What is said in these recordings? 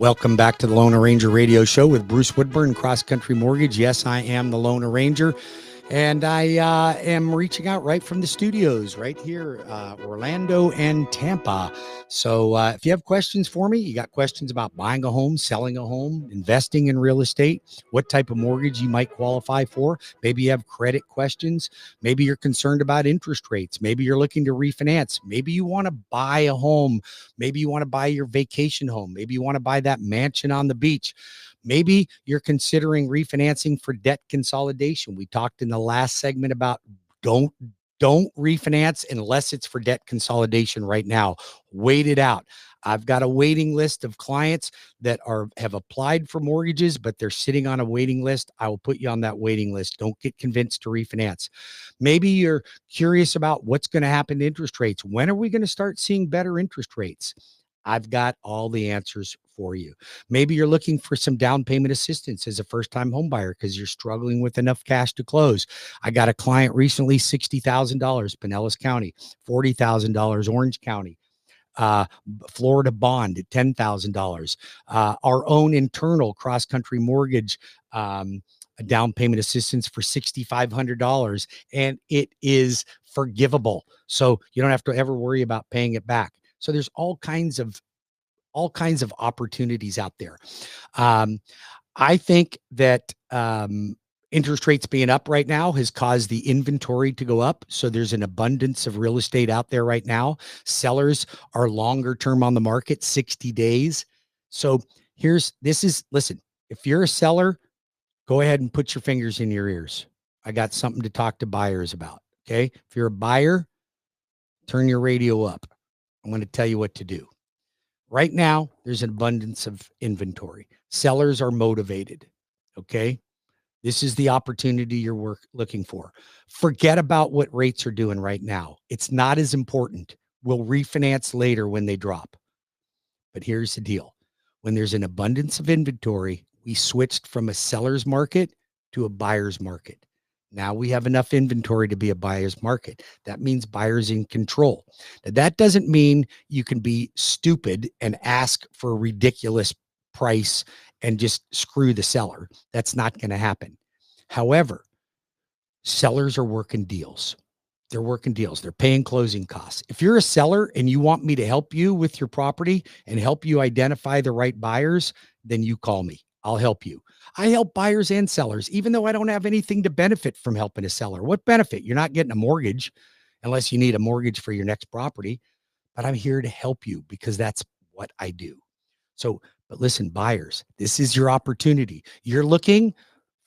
Welcome back to the Lone Ranger Radio Show with Bruce Woodburn CrossCountry Mortgage. Yes, I am the Lone Ranger, and I am reaching out right from the studios right here, Orlando and Tampa. So if you have questions for me, you got questions about buying a home, selling a home, investing in real estate, what type of mortgage you might qualify for. Maybe you have credit questions. Maybe you're concerned about interest rates. Maybe you're looking to refinance. Maybe you want to buy a home. Maybe you want to buy your vacation home. Maybe you want to buy that mansion on the beach. Maybe you're considering refinancing for debt consolidation. We talked in the last segment about don't refinance unless it's for debt consolidation right now. Wait it out. I've got a waiting list of clients that have applied for mortgages, but they're sitting on a waiting list. I will put you on that waiting list. Don't get convinced to refinance. Maybe you're curious about what's going to happen to interest rates. When are we going to start seeing better interest rates? I've got all the answers for you. Maybe you're looking for some down payment assistance as a first-time home buyer because you're struggling with enough cash to close. I got a client recently, $60,000, Pinellas County, $40,000, Orange County, Florida bond at $10,000. Our own internal CrossCountry mortgage, a down payment assistance for $6,500, and it is forgivable. So you don't have to ever worry about paying it back. So there's all kinds of opportunities out there. I think that interest rates being up right now has caused the inventory to go up. So there's an abundance of real estate out there right now. Sellers are longer term on the market, 60 days. So listen, if you're a seller, go ahead and put your fingers in your ears. I got something to talk to buyers about. Okay. If you're a buyer, turn your radio up. I'm going to tell you what to do. Right now, there's an abundance of inventory. Sellers are motivated. Okay. This is the opportunity you're looking for. Forget about what rates are doing right now. It's not as important. We'll refinance later when they drop. But here's the deal. When there's an abundance of inventory, we switched from a seller's market to a buyer's market. Now we have enough inventory to be a buyer's market. That means buyers in control. Now, that doesn't mean you can be stupid and ask for a ridiculous price and just screw the seller. That's not going to happen. However, sellers are working deals. They're working deals. They're paying closing costs. If you're a seller and you want me to help you with your property and help you identify the right buyers, then you call me. I'll help you. I help buyers and sellers, even though I don't have anything to benefit from helping a seller. What benefit? You're not getting a mortgage unless you need a mortgage for your next property, but I'm here to help you because that's what I do. So, but listen, buyers, this is your opportunity. You're looking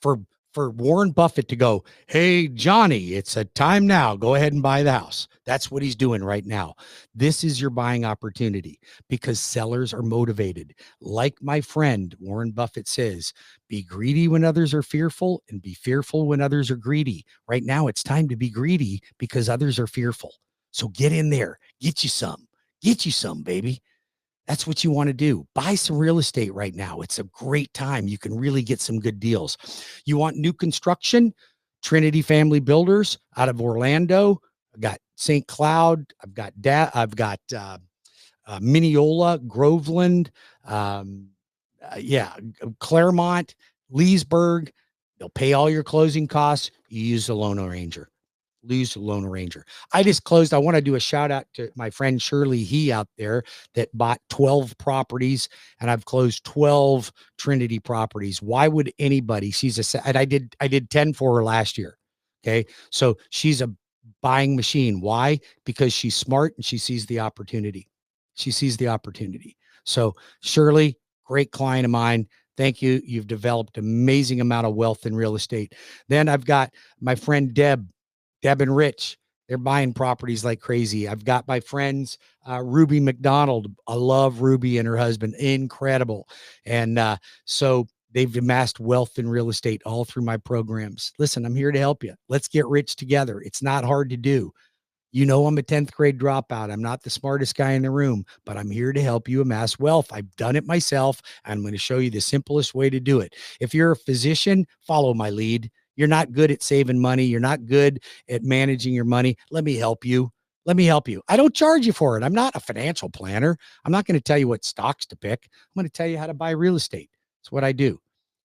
for Warren Buffett to go, hey, Johnny, it's a time now. Go ahead and buy the house. That's what he's doing right now. This is your buying opportunity because sellers are motivated. Like my friend Warren Buffett says, be greedy when others are fearful and be fearful when others are greedy. Right now, it's time to be greedy because others are fearful. So get in there. Get you some, baby. That's what you want to do. Buy some real estate right now. It's a great time. You can really get some good deals. You want new construction? Trinity Family Builders out of Orlando. I've got St. Cloud. I've got Mineola, Groveland, Claremont, Leesburg. They'll pay all your closing costs. You use the Lone Ranger. I just closed. I want to do a shout out to my friend Shirley out there that bought 12 properties, and I've closed 12 Trinity properties. Why would anybody? And I did 10 for her last year. Okay. So she's a buying machine. Why? Because she's smart and she sees the opportunity. So Shirley, great client of mine. Thank you. You've developed an amazing amount of wealth in real estate. Then I've got my friend Deb and Rich. They're buying properties like crazy. I've got my friends, Ruby McDonald. I love Ruby and her husband. Incredible. And so they've amassed wealth in real estate all through my programs. Listen, I'm here to help you. Let's get rich together. It's not hard to do. You know, I'm a 10th grade dropout. I'm not the smartest guy in the room, but I'm here to help you amass wealth. I've done it myself. I'm going to show you the simplest way to do it. If you're a physician, follow my lead. You're not good at saving money. You're not good at managing your money. Let me help you. Let me help you. I don't charge you for it. I'm not a financial planner. I'm not going to tell you what stocks to pick. I'm going to tell you how to buy real estate. That's what I do.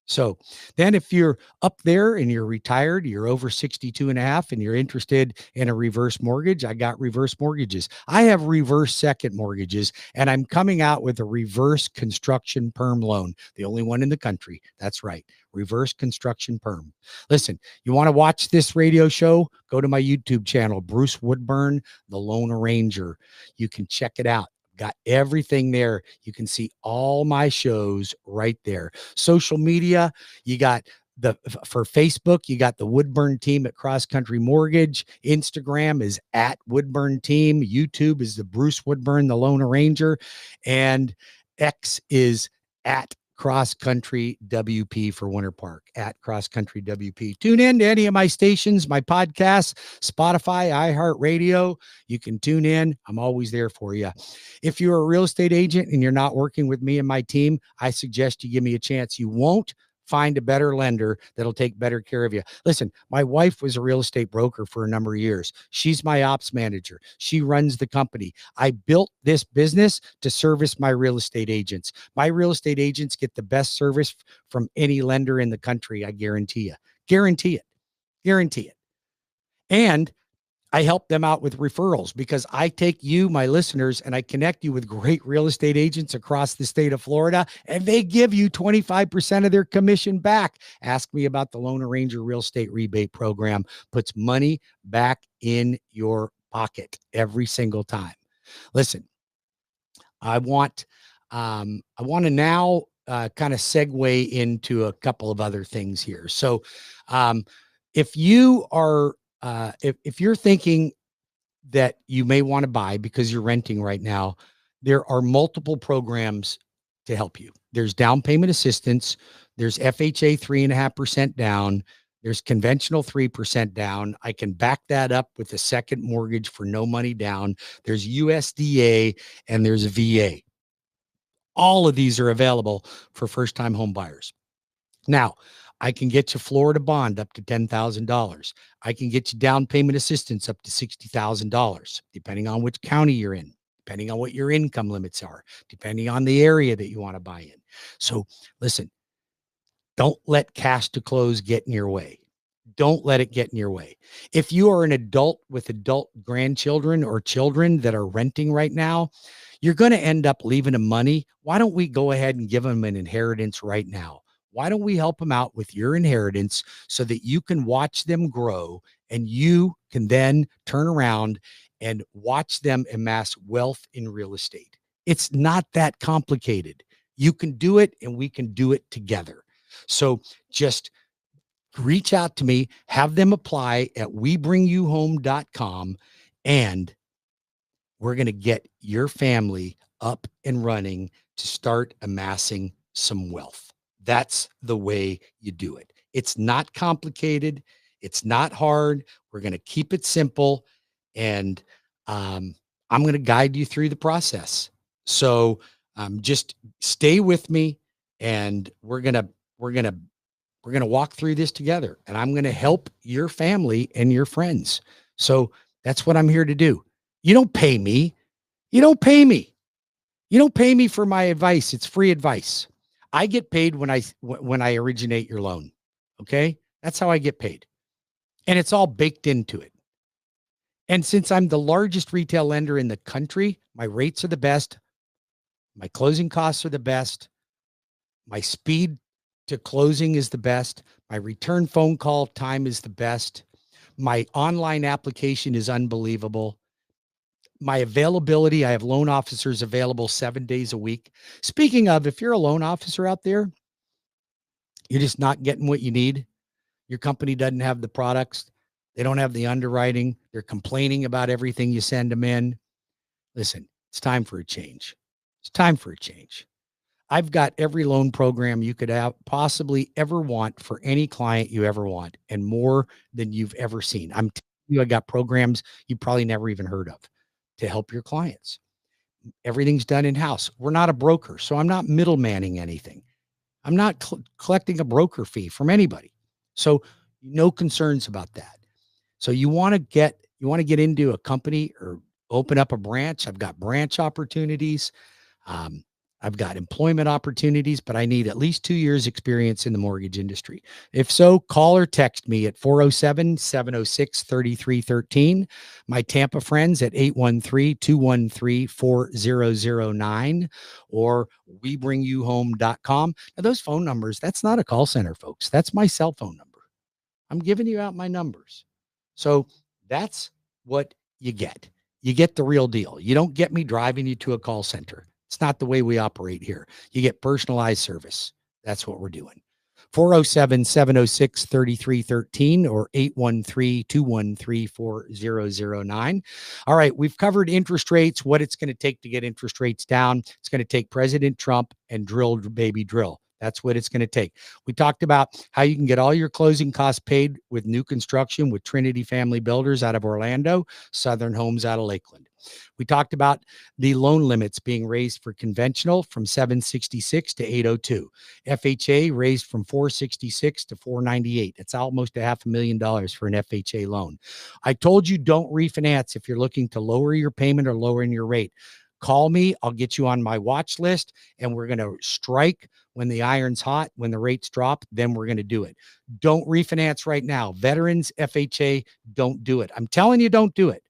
So then if you're up there and you're retired, you're over 62 and a half, and you're interested in a reverse mortgage, I got reverse mortgages. I have reverse second mortgages, and I'm coming out with a reverse construction perm loan, the only one in the country. That's right. Reverse construction perm. Listen, you want to watch this radio show? Go to my YouTube channel, Bruce Woodburn, the Lone Ranger. You can check it out. Got everything there. You can see all my shows right there. Social media, you got for Facebook, you got the Woodburn team at Cross Country Mortgage. Instagram is at Woodburn team. YouTube is the Bruce Woodburn, the Lone Ranger, and X is at Cross Country WP for Winter Park, at Cross Country WP. Tune in to any of my stations, my podcasts, Spotify, iHeartRadio. You can tune in. I'm always there for you. If you're a real estate agent and you're not working with me and my team, I suggest you give me a chance. You won't find a better lender that'll take better care of you. Listen, my wife was a real estate broker for a number of years. She's my ops manager. She runs the company. I built this business to service my real estate agents. My real estate agents get the best service from any lender in the country. I guarantee you. Guarantee it. Guarantee it. And I help them out with referrals, because I take you, my listeners, and I connect you with great real estate agents across the state of Florida, and they give you 25% of their commission back. Ask me about the Lone Ranger Real Estate Rebate Program. Puts money back in your pocket every single time. Listen, I want to now kind of segue into a couple of other things here. So if you are if you're thinking that you may want to buy because you're renting right now, there are multiple programs to help you. There's down payment assistance. There's FHA 3.5% down. There's conventional 3% down. I can back that up with a second mortgage for no money down. There's USDA and there's VA. All of these are available for first-time home buyers. Now, I can get you Florida bond up to $10,000. I can get you down payment assistance up to $60,000, depending on which county you're in, depending on what your income limits are, depending on the area that you want to buy in. So listen, don't let cash to close get in your way. Don't let it get in your way. If you are an adult with adult grandchildren or children that are renting right now, you're going to end up leaving them money. Why don't we go ahead and give them an inheritance right now? Why don't we help them out with your inheritance so that you can watch them grow, and you can then turn around and watch them amass wealth in real estate? It's not that complicated. You can do it, and we can do it together. So just reach out to me, have them apply at webringyouhome.com, and we're going to get your family up and running to start amassing some wealth. That's the way you do it. It's not complicated. It's not hard. We're going to keep it simple, and I'm going to guide you through the process. So just stay with me, and we're going to walk through this together, and I'm going to help your family and your friends. So that's what I'm here to do. You don't pay me. You don't pay me. You don't pay me for my advice. It's free advice. I get paid when I originate your loan. Okay? That's how I get paid. And it's all baked into it. And since I'm the largest retail lender in the country, my rates are the best. My closing costs are the best. My speed to closing is the best. My return phone call time is the best. My online application is unbelievable. My availability, I have loan officers available 7 days a week. Speaking of, if you're a loan officer out there, you're just not getting what you need. Your company doesn't have the products. They don't have the underwriting. They're complaining about everything you send them in. Listen, it's time for a change. It's time for a change. I've got every loan program you could have possibly ever want for any client you ever want, and more than you've ever seen. I'm telling you, I got programs you probably never even heard of to help your clients. Everything's done in-house. We're not a broker, so I'm not middlemaning anything. I'm not collecting a broker fee from anybody. So no concerns about that. So you want to get into a company or open up a branch. I've got branch opportunities. Um, I've got employment opportunities, but I need at least 2 years experience in the mortgage industry. If so, call or text me at 407-706-3313. My Tampa friends at 813-213-4009 or webringyouhome.com. Now, those phone numbers, that's not a call center, folks. That's my cell phone number. I'm giving you out my numbers. So that's what you get. You get the real deal. You don't get me driving you to a call center. It's not the way we operate here. You get personalized service. That's what we're doing. 407-706-3313 or 813-213-4009. All right, we've covered interest rates, what it's going to take to get interest rates down. It's going to take President Trump and drill, baby, drill. That's what it's going to take. We talked about how you can get all your closing costs paid with new construction with Trinity Family Builders out of Orlando, Southern Homes out of Lakeland. We talked about the loan limits being raised for conventional from 766 to 802. FHA raised from 466 to 498. It's almost $500,000 for an FHA loan. I told you don't refinance if you're looking to lower your payment or lowering your rate. Call me. I'll get you on my watch list, and we're going to strike when the iron's hot, when the rates drop, then we're going to do it. Don't refinance right now. Veterans, FHA, don't do it. I'm telling you, don't do it.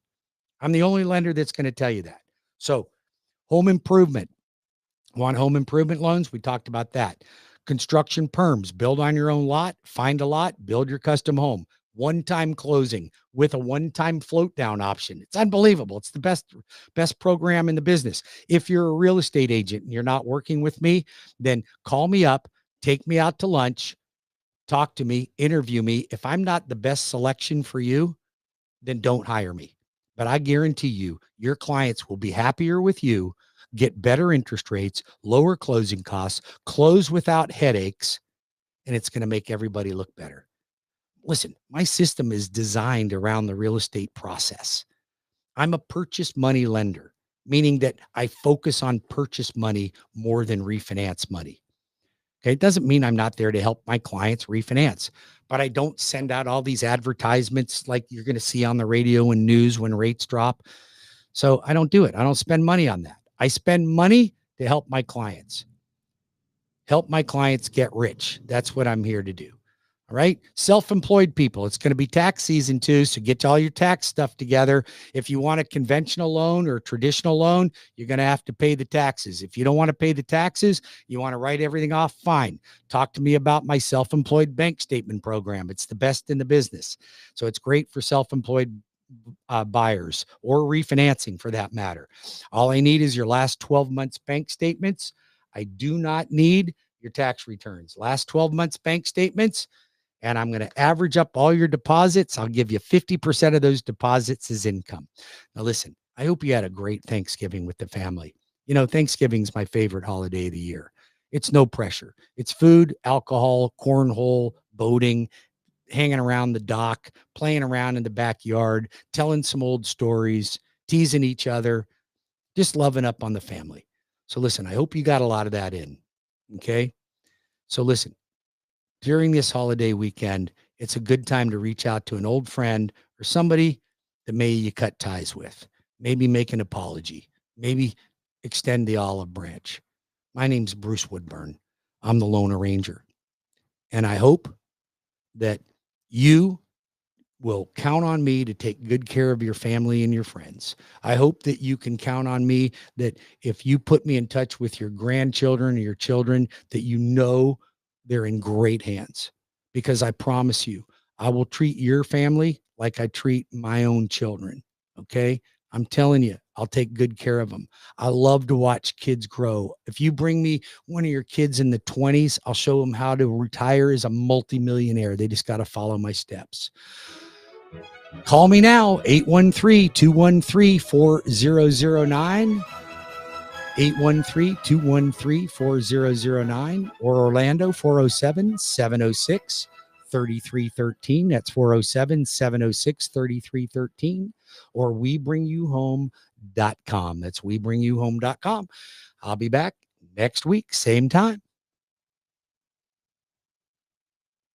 I'm the only lender that's going to tell you that. So home improvement. Want home improvement loans? We talked about that. Construction perms. Build on your own lot. Find a lot. Build your custom home. One-time closing with a one-time float down option. It's unbelievable. It's the best program in the business. If you're a real estate agent and you're not working with me, then call me up, take me out to lunch, talk to me, interview me. If I'm not the best selection for you, then don't hire me. But I guarantee you, your clients will be happier with you, get better interest rates, lower closing costs, close without headaches, and it's going to make everybody look better. Listen, my system is designed around the real estate process. I'm a purchase money lender, meaning that I focus on purchase money more than refinance money. Okay. It doesn't mean I'm not there to help my clients refinance, but I don't send out all these advertisements like you're going to see on the radio and news when rates drop. So I don't do it. I don't spend money on that. I spend money to help my clients get rich. That's what I'm here to do. All right. Self-employed people. It's going to be tax season too. So get all your tax stuff together. If you want a conventional loan or a traditional loan, you're going to have to pay the taxes. If you don't want to pay the taxes, you want to write everything off, fine. Talk to me about my self-employed bank statement program. It's the best in the business. So it's great for self-employed buyers or refinancing for that matter. All I need is your last 12 months bank statements. I do not need your tax returns. Last 12 months bank statements. And I'm going to average up all your deposits. I'll give you 50% of those deposits as income. Now, listen, I hope you had a great Thanksgiving with the family. You know, Thanksgiving's my favorite holiday of the year. It's no pressure. It's food, alcohol, cornhole, boating, hanging around the dock, playing around in the backyard, telling some old stories, teasing each other, just loving up on the family. So listen, I hope you got a lot of that in. Okay. So listen, during this holiday weekend, it's a good time to reach out to an old friend or somebody that maybe you cut ties with. Maybe make an apology. Maybe extend the olive branch. My name's Bruce Woodburn. I'm the Lone Arranger. And I hope that you will count on me to take good care of your family and your friends. I hope that you can count on me that if you put me in touch with your grandchildren or your children, that you know they're in great hands, because I promise you, I will treat your family like I treat my own children. Okay. I'm telling you, I'll take good care of them. I love to watch kids grow. If you bring me one of your kids in the 20s, I'll show them how to retire as a multimillionaire. They just got to follow my steps. Call me now, 813-213-4009. 813-213-4009 or Orlando 407-706-3313. That's 407-706-3313 or webringyouhome.com. That's webringyouhome.com. I'll be back next week, same time.